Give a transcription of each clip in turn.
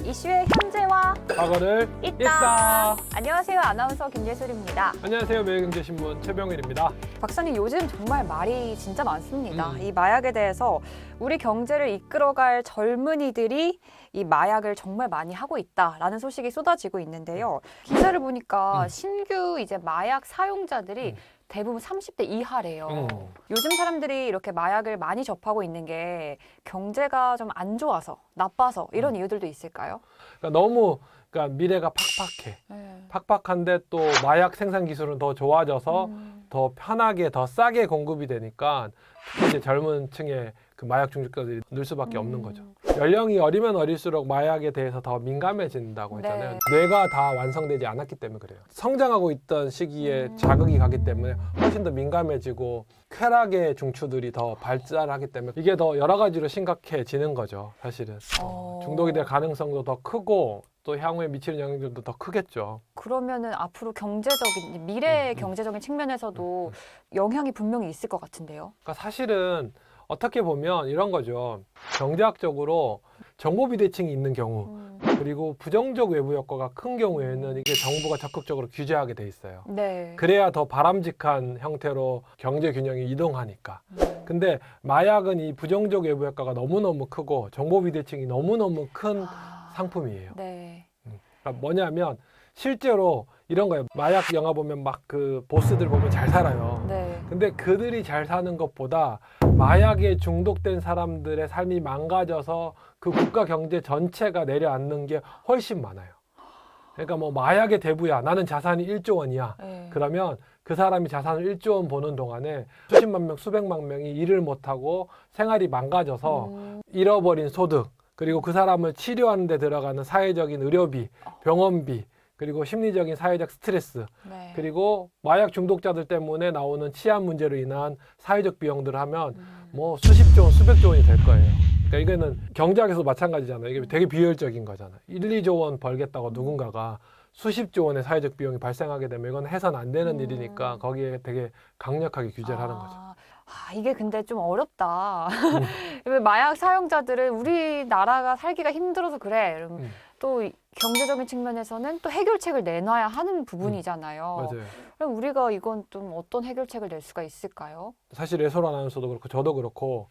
이슈의 현재와 과거를 있다. 안녕하세요. 아나운서 김예술입니다. 안녕하세요. 매일경제신문 최병일입니다. 박사님, 요즘 정말 말이 진짜 많습니다. 이 마약에 대해서 우리 경제를 이끌어갈 젊은이들이 이 마약을 정말 많이 하고 있다라는 소식이 쏟아지고 있는데요. 기사를 보니까 신규 이제 마약 사용자들이 대부분 30대 이하래요. 요즘 사람들이 이렇게 마약을 많이 접하고 있는 게 경제가 좀 안 좋아서, 나빠서 이런 이유들도 있을까요? 그러니까 너무 미래가 팍팍해. 네. 팍팍한데 또 마약 생산 기술은 더 좋아져서 더 편하게 더 싸게 공급이 되니까 특히 이제 젊은 층의 그 마약 중독자들이 늘 수밖에 없는 거죠. 연령이 어리면 어릴수록 마약에 대해서 더 민감해진다고 했잖아요. 네. 뇌가 다 완성되지 않았기 때문에 그래요. 성장하고 있던 시기에 자극이 가기 때문에 훨씬 더 민감해지고 쾌락의 중추들이 더 발달하기 때문에 이게 더 여러 가지로 심각해지는 거죠. 사실은 중독이 될 가능성도 더 크고 또 향후에 미치는 영향들도 더 크겠죠. 그러면은 앞으로 경제적인 미래 경제적인 측면에서도 영향이 분명히 있을 것 같은데요. 그러니까 사실은 어떻게 보면 이런 거죠. 경제학적으로 정보 비대칭이 있는 경우 그리고 부정적 외부 효과가 큰 경우에는 이게 정부가 적극적으로 규제하게 돼 있어요. 네. 그래야 더 바람직한 형태로 경제 균형이 이동하니까. 근데 마약은 이 부정적 외부 효과가 너무너무 크고 정보 비대칭이 너무너무 큰 상품이에요. 네. 그러니까 뭐냐면 실제로 이런 거예요. 마약 영화 보면 막 그 보스들 보면 잘 살아요. 네. 근데 그들이 잘 사는 것보다 마약에 중독된 사람들의 삶이 망가져서 그 국가 경제 전체가 내려앉는 게 훨씬 많아요. 그러니까 뭐 마약의 대부야. 나는 자산이 1조 원이야. 네. 그러면 그 사람이 자산을 1조 원 버는 동안에 수십만 명, 수백만 명이 일을 못하고 생활이 망가져서 잃어버린 소득, 그리고 그 사람을 치료하는 데 들어가는 사회적인 의료비, 병원비, 그리고 심리적인 사회적 스트레스, 네. 그리고 마약 중독자들 때문에 나오는 치안 문제로 인한 사회적 비용들을 하면 뭐 수십조 원, 수백조 원이 될 거예요. 그러니까 이거는 경제학에서 마찬가지잖아요. 이게 되게 비효율적인 거잖아요. 1, 2조 원 벌겠다고 누군가가 수십조 원의 사회적 비용이 발생하게 되면 이건 해서는 안 되는 일이니까 거기에 되게 강력하게 규제를 하는 거죠. 이게 근데 좀 어렵다. 왜 마약 사용자들은 우리나라가 살기가 힘들어서 그래. 이러면 또 경제적인 측면에서는 또 해결책을 내놔야 하는 부분이잖아요. 맞아요. 그럼 우리가 이건 좀 어떤 해결책을 낼 수가 있을까요? 사실 애솔 아나운서도 그렇고 저도 그렇고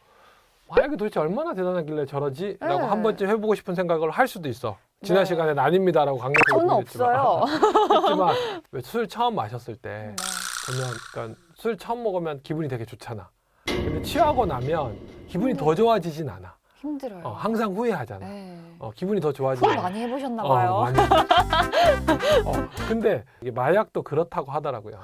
마약이 도대체 얼마나 대단하길래 저러지? 라고 네. 한 번쯤 해보고 싶은 생각을 할 수도 있어. 지난 네. 시간에는 아닙니다라고 강력하게 저는 보냈지만. 없어요. 했지만 왜 술 처음 마셨을 때 네. 보면 그러니까 술 처음 먹으면 기분이 되게 좋잖아. 근데 취하고 나면 기분이 더 좋아지진 않아. 힘들어요. 항상 후회하잖아. 네. 기분이 더 좋아지지. 후회 많이 해보셨나 봐요. 많이. 근데 이게 마약도 그렇다고 하더라고요.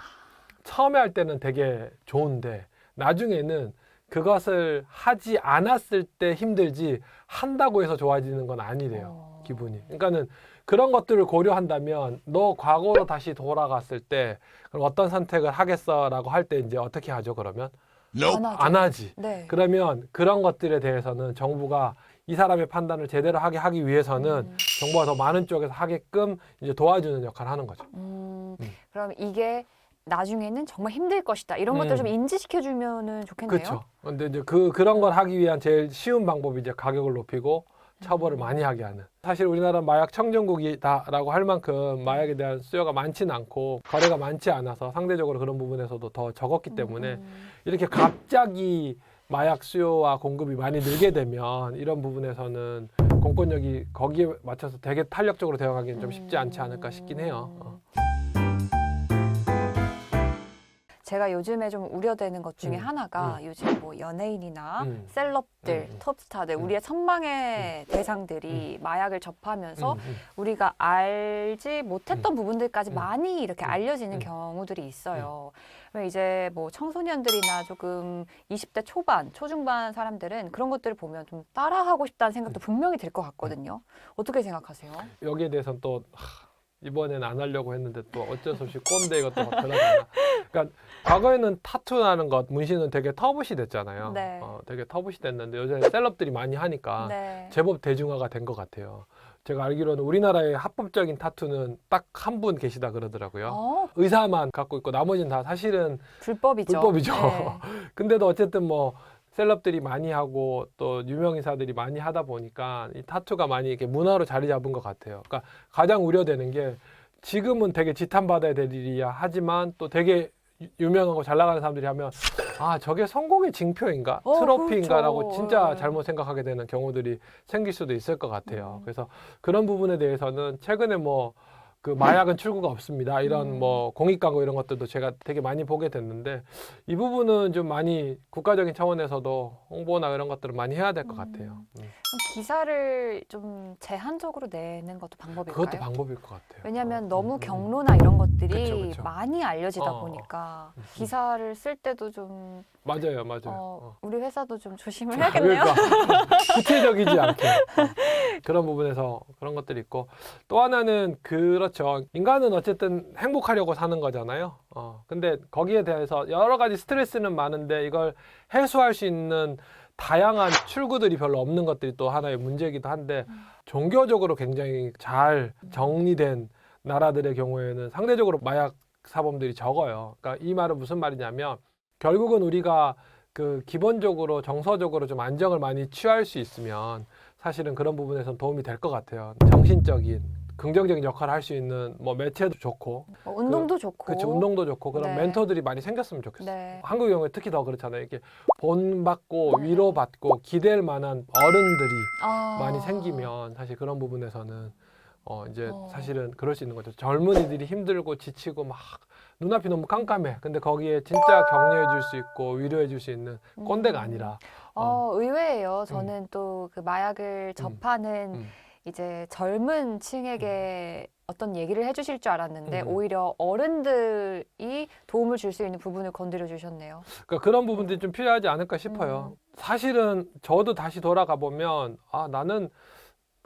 처음에 할 때는 되게 좋은데 나중에는 그것을 하지 않았을 때 힘들지 한다고 해서 좋아지는 건 아니래요. 기분이. 그러니까는 그런 것들을 고려한다면 너 과거로 다시 돌아갔을 때 그럼 어떤 선택을 하겠어라고 할 때 이제 어떻게 하죠? 그러면 안 하지. 네. 그러면 그런 것들에 대해서는 정부가 이 사람의 판단을 제대로 하기 위해서는 정부가 더 많은 쪽에서 하게끔 이제 도와주는 역할을 하는 거죠. 그럼 이게 나중에는 정말 힘들 것이다. 이런 것들 좀 인지시켜주면은 좋겠네요. 그렇죠. 근데 이제 그런 걸 하기 위한 제일 쉬운 방법이 이제 가격을 높이고 처벌을 많이 하게 하는. 사실 우리나라 마약 청정국이다라고 할 만큼 마약에 대한 수요가 많지는 않고 거래가 많지 않아서 상대적으로 그런 부분에서도 더 적었기 때문에 이렇게 갑자기 마약 수요와 공급이 많이 늘게 되면 이런 부분에서는 공권력이 거기에 맞춰서 되게 탄력적으로 대응하기는 좀 쉽지 않지 않을까 싶긴 해요. 제가 요즘에 좀 우려되는 것 중에 하나가 요즘 뭐 연예인이나 셀럽들, 톱스타들, 우리의 선망의 대상들이 마약을 접하면서 우리가 알지 못했던 부분들까지 많이 이렇게 알려지는 경우들이 있어요. 이제 뭐 청소년들이나 조금 20대 초반, 초중반 사람들은 그런 것들을 보면 좀 따라하고 싶다는 생각도 분명히 들 것 같거든요. 어떻게 생각하세요? 여기에 대해서는 또 이번엔 안 하려고 했는데 또 어쩔 수 없이 꼰대 이것도 막 들어가나. 그러니까 과거에는 타투나는 것, 문신은 되게 터부시 됐잖아요. 네. 되게 터부시 됐는데 요새 셀럽들이 많이 하니까 네. 제법 대중화가 된 것 같아요. 제가 알기로는 우리나라의 합법적인 타투는 딱 한 분 계시다 그러더라고요. 의사만 갖고 있고 나머지는 다 사실은 불법이죠. 불법이죠. 네. 근데도 어쨌든 뭐 셀럽들이 많이 하고 또 유명 인사들이 많이 하다 보니까 이 타투가 많이 이렇게 문화로 자리 잡은 것 같아요. 그러니까 가장 우려되는 게 지금은 되게 지탄받아야 될 일이야 하지만 또 되게 유명하고 잘 나가는 사람들이 하면 아 저게 성공의 징표인가 트로피인가라고 그렇죠. 진짜 잘못 생각하게 되는 경우들이 생길 수도 있을 것 같아요. 그래서 그런 부분에 대해서는 최근에 뭐 그 마약은 출구가 없습니다. 이런 뭐 공익 광고 이런 것들도 제가 되게 많이 보게 됐는데 이 부분은 좀 많이 국가적인 차원에서도 홍보나 이런 것들을 많이 해야 될 것 같아요. 그럼 기사를 좀 제한적으로 내는 것도 방법일까요? 그것도 방법일 것 같아요. 왜냐하면 너무 경로나 이런 것들이 그쵸, 그쵸. 많이 알려지다 보니까 기사를 쓸 때도 좀 맞아요, 맞아요. 우리 회사도 좀 조심을 해야겠네요. 그러니까 구체적이지 않게 그런 부분에서 그런 것들이 있고 또 하나는 그렇죠. 인간은 어쨌든 행복하려고 사는 거잖아요. 근데 거기에 대해서 여러 가지 스트레스는 많은데 이걸 해소할 수 있는 다양한 출구들이 별로 없는 것들이 또 하나의 문제이기도 한데 종교적으로 굉장히 잘 정리된 나라들의 경우에는 상대적으로 마약 사범들이 적어요. 그러니까 이 말은 무슨 말이냐면 결국은 우리가 그 기본적으로 정서적으로 좀 안정을 많이 취할 수 있으면 사실은 그런 부분에선 도움이 될 것 같아요. 정신적인 긍정적인 역할을 할 수 있는 뭐 매체도 좋고 운동도 좋고 그렇죠. 운동도 좋고 그런 네. 멘토들이 많이 생겼으면 좋겠어요. 네. 한국 경우에 특히 더 그렇잖아요. 이렇게 본받고 위로받고 기댈 만한 어른들이 많이 생기면 사실 그런 부분에서는 이제 사실은 그럴 수 있는 거죠. 젊은이들이 힘들고 지치고 막 눈앞이 너무 깜깜해. 근데 거기에 진짜 격려해 줄 수 있고 위로해 줄 수 있는 꼰대가 아니라 의외예요. 저는 또 그 마약을 접하는 이제 젊은 층에게 어떤 얘기를 해주실 줄 알았는데 오히려 어른들이 도움을 줄 수 있는 부분을 건드려 주셨네요. 그러니까 그런 부분들이 좀 필요하지 않을까 싶어요. 사실은 저도 다시 돌아가 보면 아 나는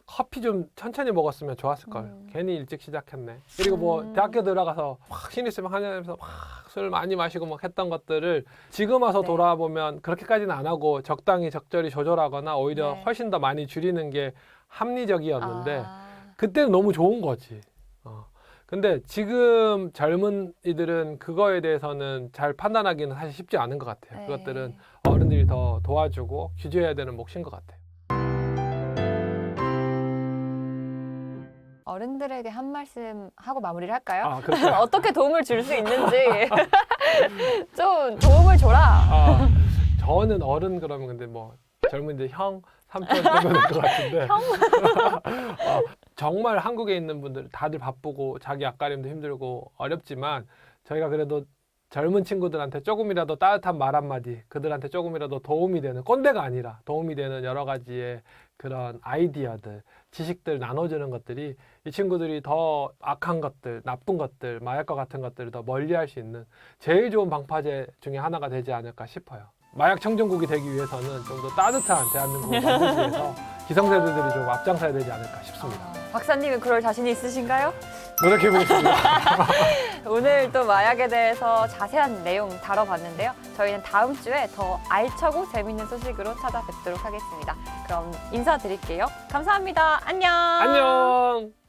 커피 좀 천천히 먹었으면 좋았을 걸. 괜히 일찍 시작했네. 그리고 뭐 대학교 들어가서 막 신입생 하면서 막 술 많이 마시고 막 했던 것들을 지금 와서 네. 돌아보면 그렇게까지는 안 하고 적당히 적절히 조절하거나 오히려 네. 훨씬 더 많이 줄이는 게 합리적이었는데 그때는 너무 좋은 거지. 근데 지금 젊은이들은 그거에 대해서는 잘 판단하기는 사실 쉽지 않은 것 같아요. 네. 그것들은 어른들이 더 도와주고 규제해야 되는 몫인 것 같아요. 어른들에게 한 말씀 하고 마무리를 할까요? 그렇죠. 어떻게 도움을 줄 수 있는지 좀 도움을 줘라. 저는 어른 그러면 근데 뭐 젊은이들 형, 삼촌 정도 될 것 같은데 정말 한국에 있는 분들 다들 바쁘고 자기 앞가림도 힘들고 어렵지만 저희가 그래도 젊은 친구들한테 조금이라도 따뜻한 말 한마디 그들한테 조금이라도 도움이 되는 꼰대가 아니라 도움이 되는 여러 가지의 그런 아이디어들 지식들 나눠주는 것들이 이 친구들이 더 악한 것들 나쁜 것들 마약과 같은 것들을 더 멀리할 수 있는 제일 좋은 방파제 중에 하나가 되지 않을까 싶어요. 마약 청정국이 되기 위해서는 좀 더 따뜻한 대한민국을 만들기 위해서 기성세대들이 좀 앞장서야 되지 않을까 싶습니다. 박사님은 그럴 자신이 있으신가요? 노력해보겠습니다. 오늘 또 마약에 대해서 자세한 내용 다뤄봤는데요. 저희는 다음 주에 더 알차고 재밌는 소식으로 찾아뵙도록 하겠습니다. 그럼 인사드릴게요. 감사합니다. 안녕. 안녕.